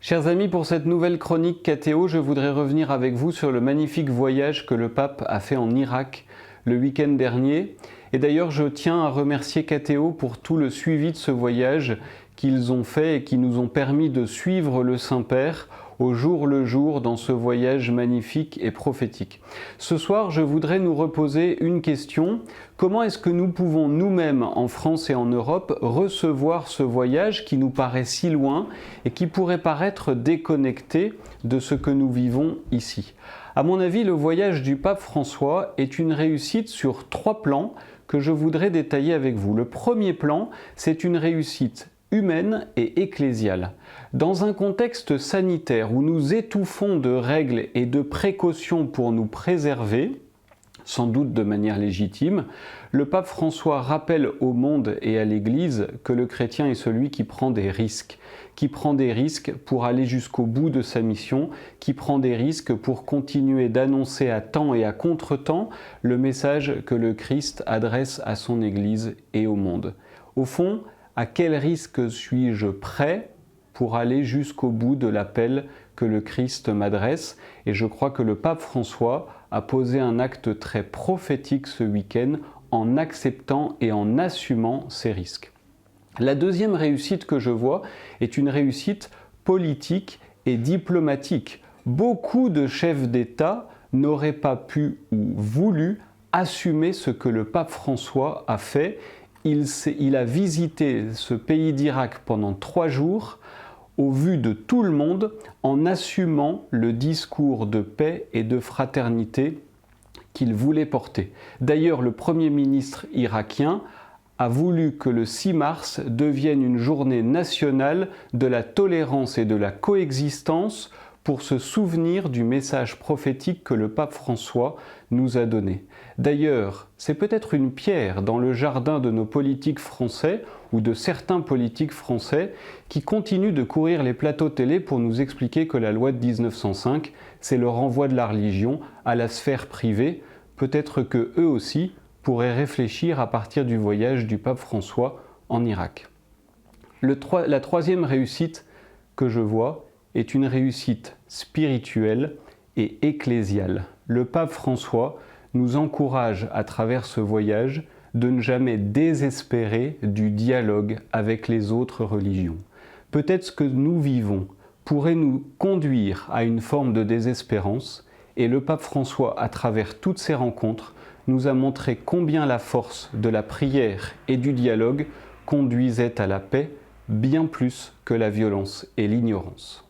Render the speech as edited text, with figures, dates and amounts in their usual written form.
Chers amis, pour cette nouvelle chronique KTO, je voudrais revenir avec vous sur le magnifique voyage que le pape a fait en Irak le week-end dernier. Et d'ailleurs, je tiens à remercier KTO pour tout le suivi de ce voyage qu'ils ont fait et qui nous ont permis de suivre le Saint-Père au jour le jour dans ce voyage magnifique et prophétique. Ce soir, je voudrais nous reposer une question. Comment est-ce que nous pouvons nous-mêmes, en France et en Europe, recevoir ce voyage qui nous paraît si loin et qui pourrait paraître déconnecté de ce que nous vivons ici? À mon avis, le voyage du pape François est une réussite sur 3 plans que je voudrais détailler avec vous. Le premier plan, c'est une réussite humaine et ecclésiale. Dans un contexte sanitaire où nous étouffons de règles et de précautions pour nous préserver, sans doute de manière légitime, le pape François rappelle au monde et à l'Église que le chrétien est celui qui prend des risques pour aller jusqu'au bout de sa mission, qui prend des risques pour continuer d'annoncer à temps et à contre-temps le message que le Christ adresse à son Église et au monde. Au fond, à quel risque suis-je prêt pour aller jusqu'au bout de l'appel que le Christ m'adresse? Et je crois que le pape François a posé un acte très prophétique ce week-end en acceptant et en assumant ces risques. La deuxième réussite que je vois est une réussite politique et diplomatique. Beaucoup de chefs d'État n'auraient pas pu ou voulu assumer ce que le pape François a fait. Il a visité ce pays d'Irak pendant 3 jours au vu de tout le monde en assumant le discours de paix et de fraternité qu'il voulait porter. D'ailleurs, le Premier ministre irakien a voulu que le 6 mars devienne une journée nationale de la tolérance et de la coexistence pour se souvenir du message prophétique que le pape François nous a donné. D'ailleurs, c'est peut-être une pierre dans le jardin de nos politiques français ou de certains politiques français qui continuent de courir les plateaux télé pour nous expliquer que la loi de 1905, c'est le renvoi de la religion à la sphère privée. Peut-être que eux aussi pourraient réfléchir à partir du voyage du pape François en Irak. La troisième réussite que je vois est une réussite spirituelle et ecclésiale. Le pape François nous encourage à travers ce voyage de ne jamais désespérer du dialogue avec les autres religions. Peut-être ce que nous vivons pourrait nous conduire à une forme de désespérance, et le pape François, à travers toutes ces rencontres, nous a montré combien la force de la prière et du dialogue conduisait à la paix bien plus que la violence et l'ignorance.